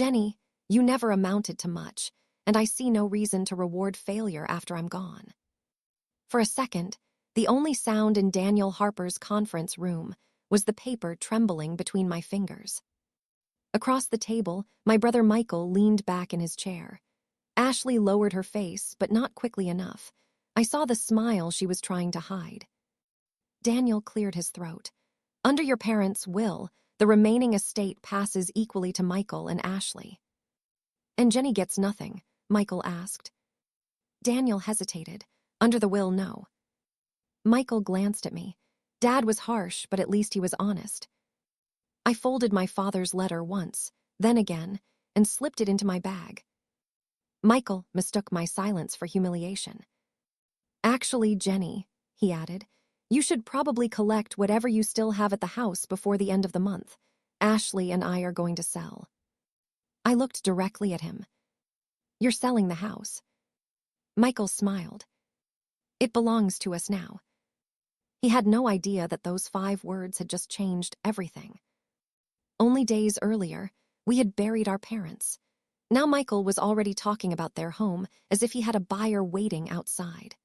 Jenny, you never amounted to much, and I see no reason to reward failure after I'm gone. For a second, the only sound in Daniel Harper's conference room was the paper trembling between my fingers. Across the table, my brother Michael leaned back in his chair. Ashley lowered her face, but not quickly enough. I saw the smile she was trying to hide. Daniel cleared his throat. Under your parents' will, the remaining estate passes equally to Michael and Ashley. And Jenny gets nothing, Michael asked. Daniel hesitated. Under the will, no. Michael glanced at me. Dad was harsh, but at least he was honest. I folded my father's letter once, then again, and slipped it into my bag. Michael mistook my silence for humiliation. Actually, Jenny, he added, you should probably collect whatever you still have at the house before the end of the month. Ashley and I are going to sell. I looked directly at him. You're selling the house. Michael smiled. It belongs to us now. He had no idea that those 5 words had just changed everything. Only days earlier, we had buried our parents. Now Michael was already talking about their home as if he had a buyer waiting outside.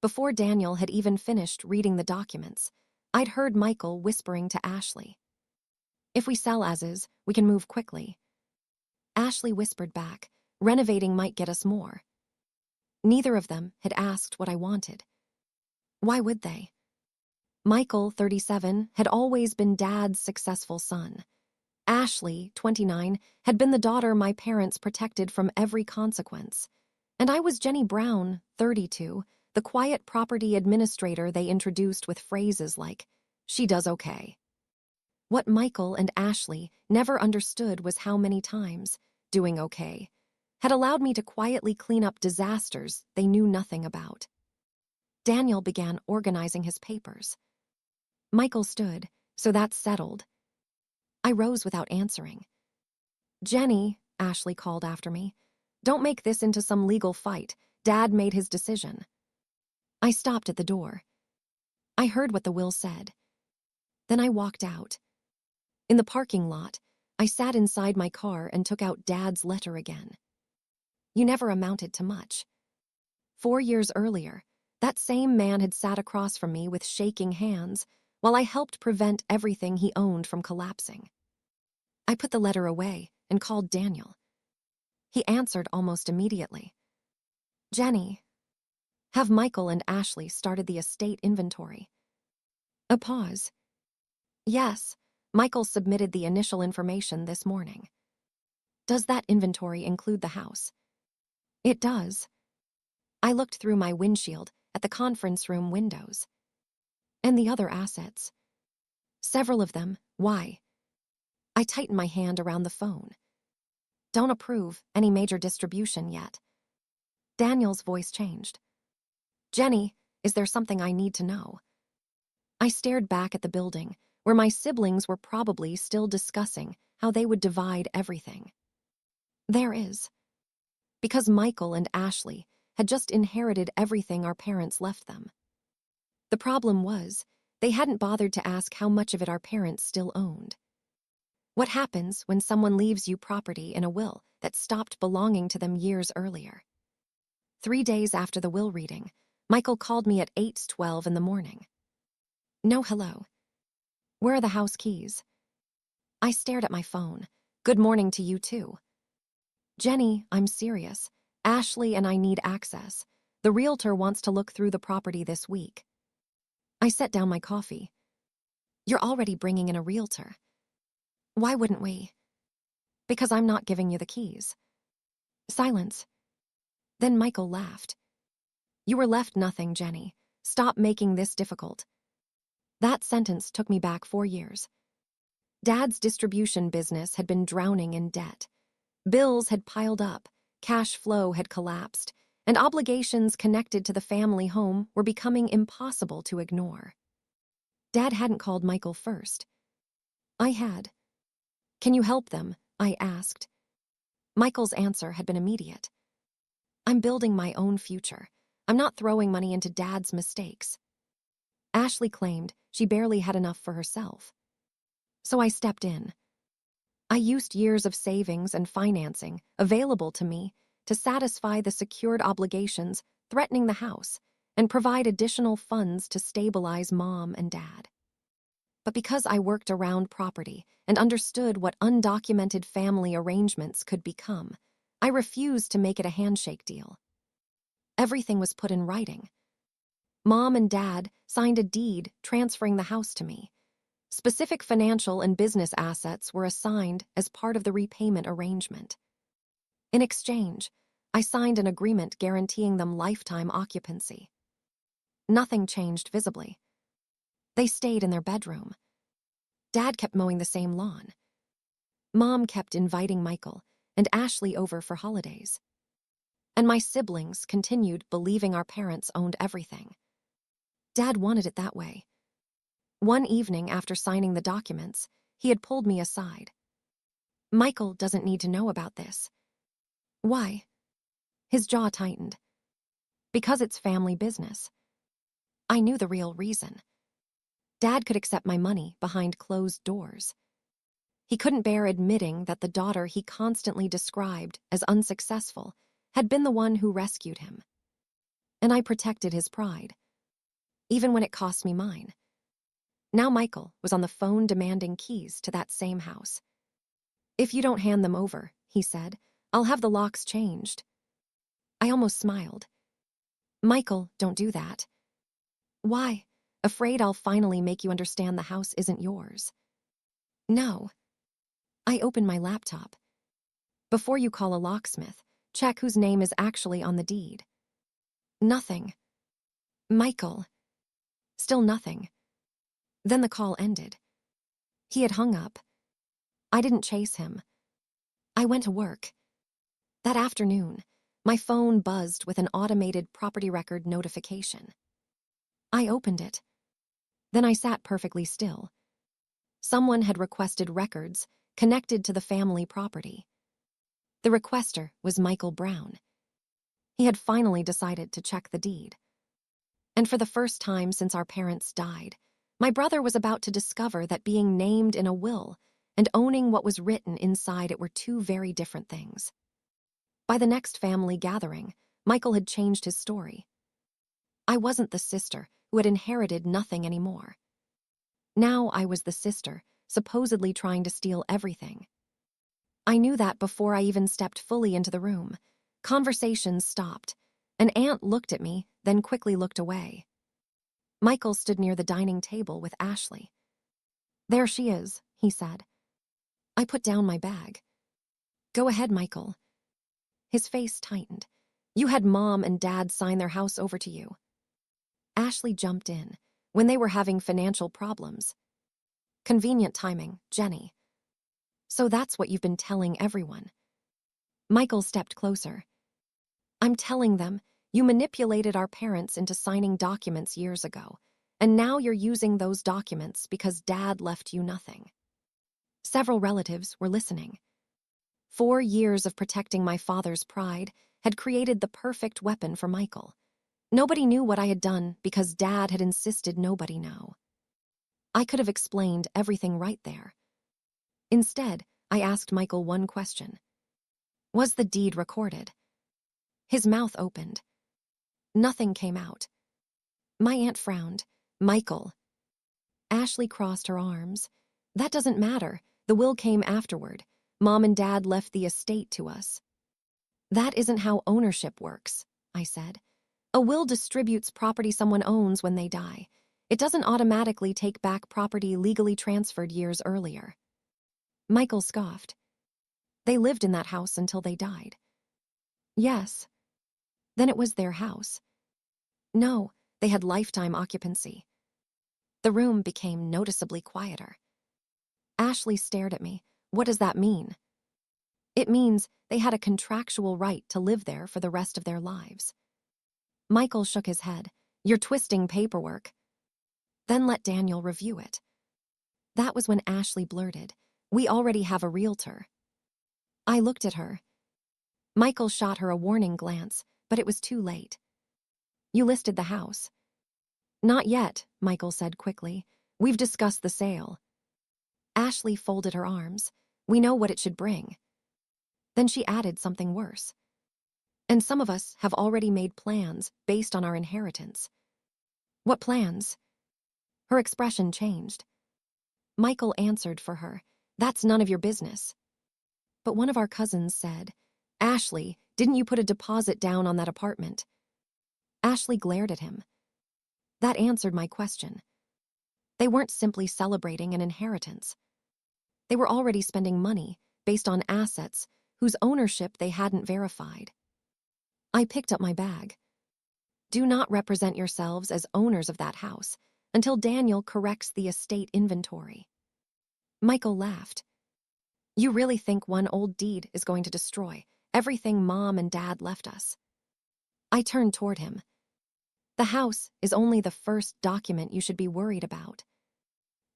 Before Daniel had even finished reading the documents, I'd heard Michael whispering to Ashley. If we sell as is, we can move quickly. Ashley whispered back, renovating might get us more. Neither of them had asked what I wanted. Why would they? Michael, 37, had always been Dad's successful son. Ashley, 29, had been the daughter my parents protected from every consequence. And I was Jenny Brown, 32, the quiet property administrator they introduced with phrases like, she does okay. What Michael and Ashley never understood was how many times, doing okay, had allowed me to quietly clean up disasters they knew nothing about. Daniel began organizing his papers. Michael stood, so that's settled. I rose without answering. Jenny, Ashley called after me, don't make this into some legal fight. Dad made his decision. I stopped at the door. I heard what the will said. Then I walked out. In the parking lot, I sat inside my car and took out Dad's letter again. You never amounted to much. 4 years earlier, that same man had sat across from me with shaking hands while I helped prevent everything he owned from collapsing. I put the letter away and called Daniel. He answered almost immediately. Jenny, have Michael and Ashley started the estate inventory? A pause. Yes, Michael submitted the initial information this morning. Does that inventory include the house? It does. I looked through my windshield at the conference room windows. And the other assets. Several of them. Why? I tightened my hand around the phone. Don't approve any major distribution yet. Daniel's voice changed. Jenny, is there something I need to know? I stared back at the building, where my siblings were probably still discussing how they would divide everything. There is. Because Michael and Ashley had just inherited everything our parents left them. The problem was, they hadn't bothered to ask how much of it our parents still owned. What happens when someone leaves you property in a will that stopped belonging to them years earlier? 3 days after the will reading, Michael called me at 8:12 in the morning. No hello. Where are the house keys? I stared at my phone. Good morning to you too. Jenny, I'm serious. Ashley and I need access. The realtor wants to look through the property this week. I set down my coffee. You're already bringing in a realtor. Why wouldn't we? Because I'm not giving you the keys. Silence. Then Michael laughed. You were left nothing, Jenny. Stop making this difficult. That sentence took me back 4 years. Dad's distribution business had been drowning in debt. Bills had piled up, cash flow had collapsed, and obligations connected to the family home were becoming impossible to ignore. Dad hadn't called Michael first. I had. Can you help them? I asked. Michael's answer had been immediate. I'm building my own future. I'm not throwing money into Dad's mistakes. Ashley claimed she barely had enough for herself. So I stepped in. I used years of savings and financing available to me to satisfy the secured obligations threatening the house and provide additional funds to stabilize Mom and Dad. But because I worked around property and understood what undocumented family arrangements could become, I refused to make it a handshake deal. Everything was put in writing. Mom and Dad signed a deed transferring the house to me. Specific financial and business assets were assigned as part of the repayment arrangement. In exchange, I signed an agreement guaranteeing them lifetime occupancy. Nothing changed visibly. They stayed in their bedroom. Dad kept mowing the same lawn. Mom kept inviting Michael and Ashley over for holidays. And my siblings continued believing our parents owned everything. Dad wanted it that way. One evening after signing the documents, he had pulled me aside. Michael doesn't need to know about this. Why? His jaw tightened. Because it's family business. I knew the real reason. Dad could accept my money behind closed doors. He couldn't bear admitting that the daughter he constantly described as unsuccessful had been the one who rescued him. And I protected his pride, even when it cost me mine. Now Michael was on the phone demanding keys to that same house. "If you don't hand them over," he said, "I'll have the locks changed." I almost smiled. "Michael, don't do that." "Why? Afraid I'll finally make you understand the house isn't yours." "No." I opened my laptop. "Before you call a locksmith, check whose name is actually on the deed." "Nothing." "Michael." Still nothing. Then the call ended. He had hung up. I didn't chase him. I went to work. That afternoon, my phone buzzed with an automated property record notification. I opened it. Then I sat perfectly still. Someone had requested records connected to the family property. The requester was Michael Brown. He had finally decided to check the deed. And for the first time since our parents died, my brother was about to discover that being named in a will and owning what was written inside it were two very different things. By the next family gathering, Michael had changed his story. I wasn't the sister who had inherited nothing anymore. Now I was the sister, supposedly trying to steal everything. I knew that before I even stepped fully into the room. Conversations stopped. An aunt looked at me, then quickly looked away. Michael stood near the dining table with Ashley. "There she is," he said. I put down my bag. "Go ahead, Michael." His face tightened. "You had Mom and Dad sign their house over to you." Ashley jumped in when they were having financial problems. "Convenient timing, Jenny." "So that's what you've been telling everyone." Michael stepped closer. "I'm telling them you manipulated our parents into signing documents years ago, and now you're using those documents because Dad left you nothing." Several relatives were listening. 4 years of protecting my father's pride had created the perfect weapon for Michael. Nobody knew what I had done because Dad had insisted nobody know. I could have explained everything right there. Instead, I asked Michael one question. Was the deed recorded? His mouth opened. Nothing came out. My aunt frowned. "Michael." Ashley crossed her arms. "That doesn't matter. The will came afterward. Mom and Dad left the estate to us." "That isn't how ownership works," I said. "A will distributes property someone owns when they die. It doesn't automatically take back property legally transferred years earlier." Michael scoffed. "They lived in that house until they died." "Yes." "Then it was their house." "No, they had lifetime occupancy." The room became noticeably quieter. Ashley stared at me. "What does that mean?" "It means they had a contractual right to live there for the rest of their lives." Michael shook his head. "You're twisting paperwork." "Then let Daniel review it." That was when Ashley blurted, "We already have a realtor." I looked at her. Michael shot her a warning glance, but it was too late. "You listed the house." "Not yet," Michael said quickly. "We've discussed the sale." Ashley folded her arms. We know what it should bring." Then she added something worse. "And some of us have already made plans based on our inheritance." "What plans?" Her expression changed. Michael answered for her. "That's none of your business." But one of our cousins said, "Ashley, didn't you put a deposit down on that apartment?" Ashley glared at him. That answered my question. They weren't simply celebrating an inheritance. They were already spending money based on assets whose ownership they hadn't verified. I picked up my bag. "Do not represent yourselves as owners of that house until Daniel corrects the estate inventory." Michael laughed. "You really think one old deed is going to destroy everything Mom and Dad left us?" I turned toward him. "The house is only the first document you should be worried about."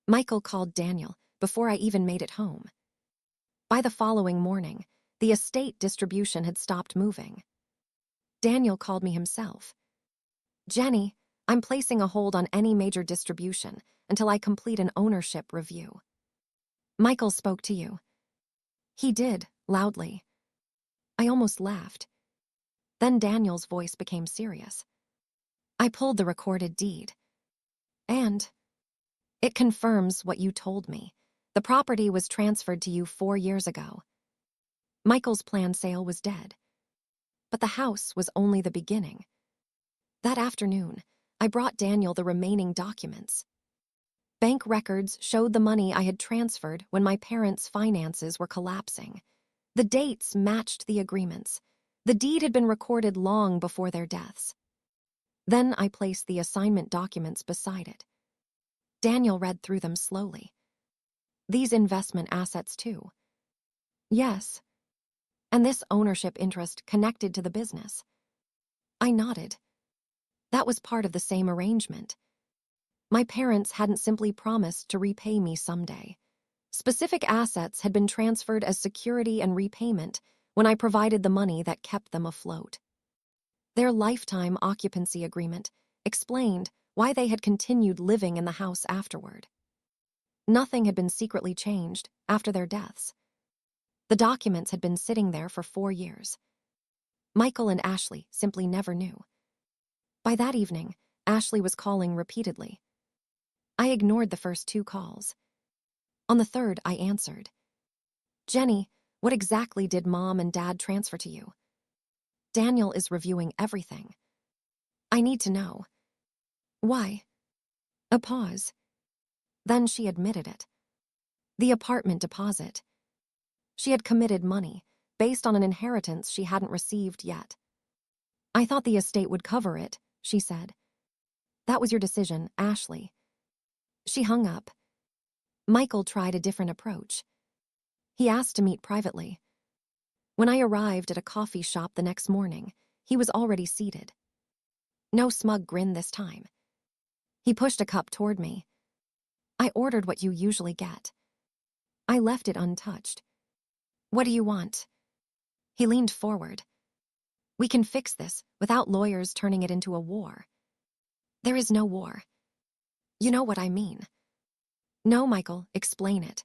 Michael called Daniel before I even made it home. By the following morning, the estate distribution had stopped moving. Daniel called me himself. "Jenny, I'm placing a hold on any major distribution until I complete an ownership review." "Michael spoke to you." He did, loudly. I almost laughed. Then Daniel's voice became serious. "I pulled the recorded deed. And it confirms what you told me. The property was transferred to you 4 years ago." Michael's planned sale was dead. But the house was only the beginning. That afternoon, I brought Daniel the remaining documents. Bank records showed the money I had transferred when my parents' finances were collapsing. The dates matched the agreements. The deed had been recorded long before their deaths. Then I placed the assignment documents beside it. Daniel read through them slowly. "These investment assets too?" "Yes." "And this ownership interest connected to the business?" I nodded. That was part of the same arrangement. My parents hadn't simply promised to repay me someday. Specific assets had been transferred as security and repayment when I provided the money that kept them afloat. Their lifetime occupancy agreement explained why they had continued living in the house afterward. Nothing had been secretly changed after their deaths. The documents had been sitting there for 4 years. Michael and Ashley simply never knew. By that evening, Ashley was calling repeatedly. I ignored the first 2 calls. On the third, I answered. "Jenny, what exactly did Mom and Dad transfer to you?" "Daniel is reviewing everything." "I need to know." "Why?" A pause. Then she admitted it. The apartment deposit. She had committed money based on an inheritance she hadn't received yet. "I thought the estate would cover it," she said. "That was your decision, Ashley." She hung up. Michael tried a different approach. He asked to meet privately. When I arrived at a coffee shop the next morning, he was already seated. No smug grin this time. He pushed a cup toward me. "I ordered what you usually get." I left it untouched. "What do you want?" He leaned forward. "We can fix this without lawyers turning it into a war." "There is no war." "You know what I mean." "No, Michael, explain it."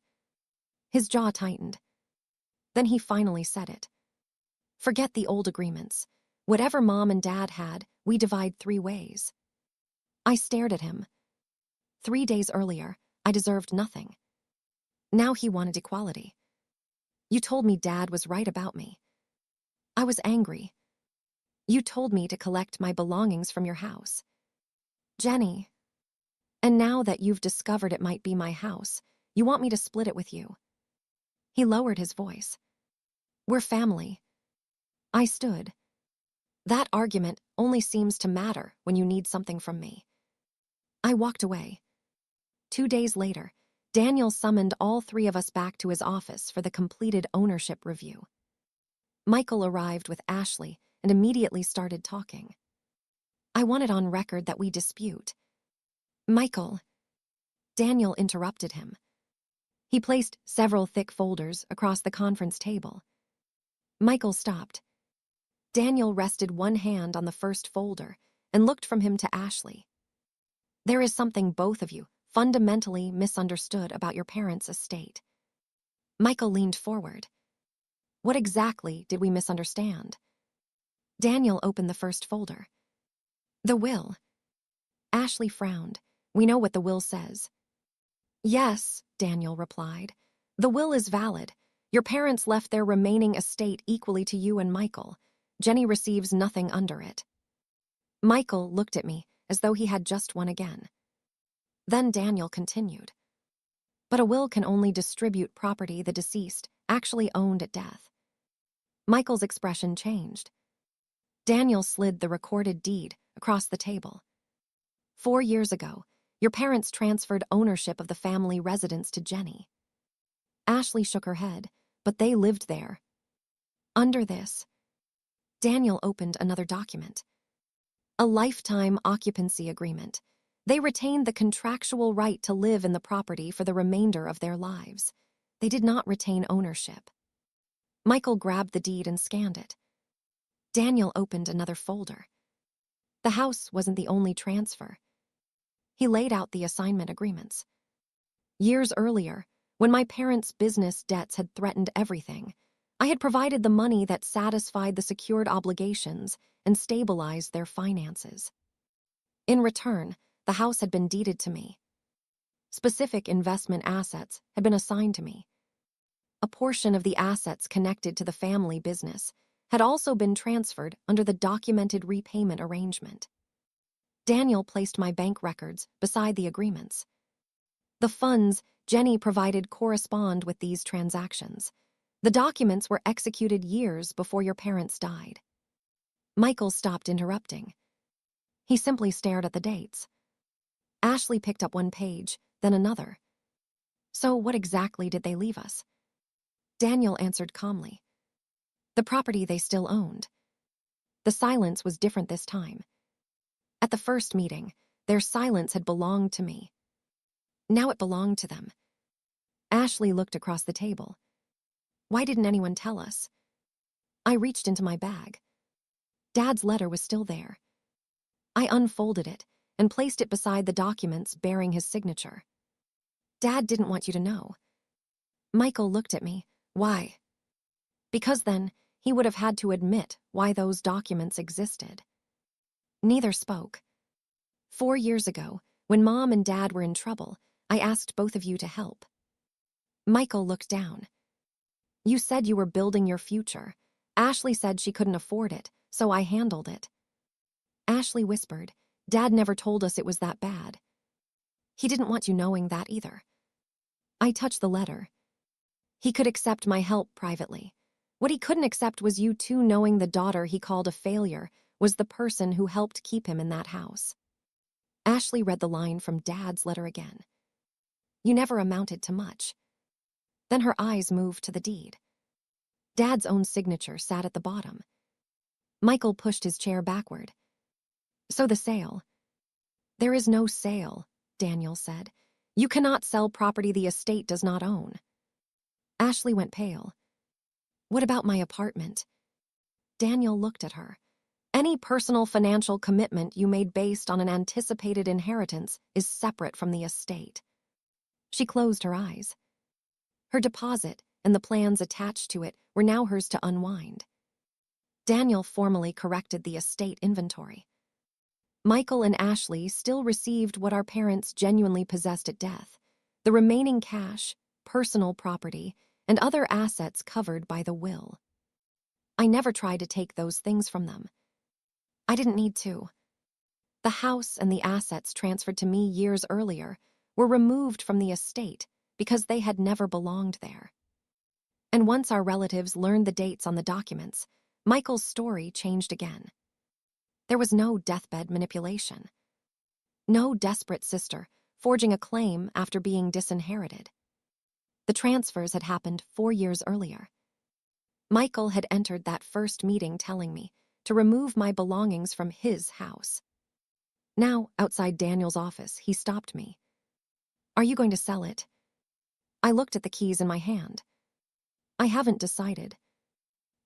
His jaw tightened. Then he finally said it. "Forget the old agreements. Whatever Mom and Dad had, we divide 3 ways." I stared at him. 3 days earlier, I deserved nothing. Now he wanted equality. "You told me Dad was right about me." I was angry. "You told me to collect my belongings from your house." "Jenny. And now that you've discovered it might be my house, you want me to split it with you." He lowered his voice. "We're family." I stood. "That argument only seems to matter when you need something from me." I walked away. 2 days later, Daniel summoned all 3 of us back to his office for the completed ownership review. Michael arrived with Ashley and immediately started talking. "I want it on record that we dispute." "Michael." Daniel interrupted him. He placed several thick folders across the conference table. Michael stopped. Daniel rested one hand on the first folder and looked from him to Ashley. "There is something both of you fundamentally misunderstood about your parents' estate." Michael leaned forward. What exactly did we misunderstand? Daniel opened the first folder. The will. Ashley frowned. We know what the will says. Yes, Daniel replied. The will is valid. Your parents left their remaining estate equally to you and Michael. Jenny receives nothing under it. Michael looked at me as though he had just won again. Then Daniel continued. But a will can only distribute property the deceased actually owned at death. Michael's expression changed. Daniel slid the recorded deed across the table. 4 years ago, your parents transferred ownership of the family residence to Jenny. Ashley shook her head, but they lived there. Under this, Daniel opened another document. A lifetime occupancy agreement. They retained the contractual right to live in the property for the remainder of their lives. They did not retain ownership. Michael grabbed the deed and scanned it. Daniel opened another folder. The house wasn't the only transfer. He laid out the assignment agreements. Years earlier, when my parents' business debts had threatened everything, I had provided the money that satisfied the secured obligations and stabilized their finances. In return, the house had been deeded to me. Specific investment assets had been assigned to me. A portion of the assets connected to the family business had also been transferred under the documented repayment arrangement. Daniel placed my bank records beside the agreements. The funds Jenny provided correspond with these transactions. The documents were executed years before your parents died. Michael stopped interrupting. He simply stared at the dates. Ashley picked up one page, then another. So what exactly did they leave us? Daniel answered calmly. The property they still owned. The silence was different this time. At the first meeting, their silence had belonged to me. Now it belonged to them. Ashley looked across the table. Why didn't anyone tell us? I reached into my bag. Dad's letter was still there. I unfolded it and placed it beside the documents bearing his signature. Dad didn't want you to know. Michael looked at me. Why? Because then he would have had to admit why those documents existed. Neither spoke. 4 years ago, when Mom and Dad were in trouble, I asked both of you to help. Michael looked down. You said you were building your future. Ashley said she couldn't afford it, so I handled it. Ashley whispered, Dad never told us it was that bad. He didn't want you knowing that either. I touched the letter. He could accept my help privately. What he couldn't accept was you two knowing the daughter he called a failure was the person who helped keep him in that house. Ashley read the line from Dad's letter again. You never amounted to much. Then her eyes moved to the deed. Dad's own signature sat at the bottom. Michael pushed his chair backward. So the sale. There is no sale, Daniel said. You cannot sell property the estate does not own. Ashley went pale. What about my apartment? Daniel looked at her. Any personal financial commitment you made based on an anticipated inheritance is separate from the estate. She closed her eyes. Her deposit and the plans attached to it were now hers to unwind. Daniel formally corrected the estate inventory. Michael and Ashley still received what our parents genuinely possessed at death, the remaining cash, personal property, and other assets covered by the will. I never tried to take those things from them. I didn't need to. The house and the assets transferred to me years earlier were removed from the estate because they had never belonged there. And once our relatives learned the dates on the documents, Michael's story changed again. There was no deathbed manipulation. No desperate sister forging a claim after being disinherited. The transfers had happened 4 years earlier. Michael had entered that first meeting telling me to remove my belongings from his house. Now, outside Daniel's office, he stopped me. Are you going to sell it? I looked at the keys in my hand. I haven't decided.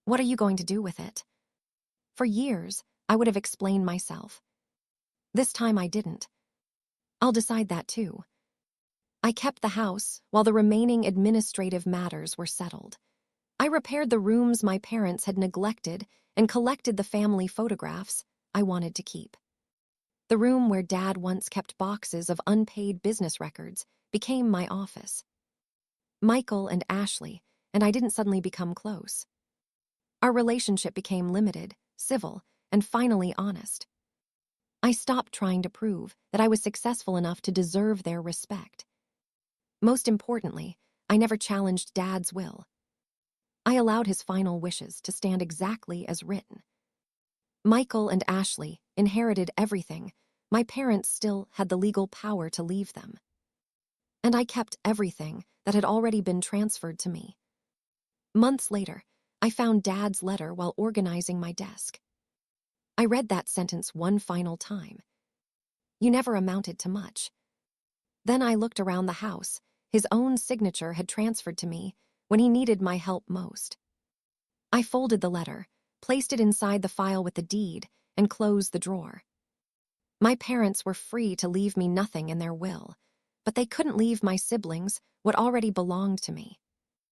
What are you going to do with it? For years, I would have explained myself. This time I didn't. I'll decide that too. I kept the house while the remaining administrative matters were settled. I repaired the rooms my parents had neglected and collected the family photographs I wanted to keep. The room where Dad once kept boxes of unpaid business records became my office. Michael and Ashley and I didn't suddenly become close. Our relationship became limited, civil, and finally honest. I stopped trying to prove that I was successful enough to deserve their respect. Most importantly, I never challenged Dad's will. I allowed his final wishes to stand exactly as written. Michael and Ashley inherited everything. My parents still had the legal power to leave them. And I kept everything that had already been transferred to me. Months later, I found Dad's letter while organizing my desk. I read that sentence one final time. You never amounted to much. Then I looked around the house. His own signature had transferred to me when he needed my help most. I folded the letter, placed it inside the file with the deed, and closed the drawer. My parents were free to leave me nothing in their will, but they couldn't leave my siblings what already belonged to me.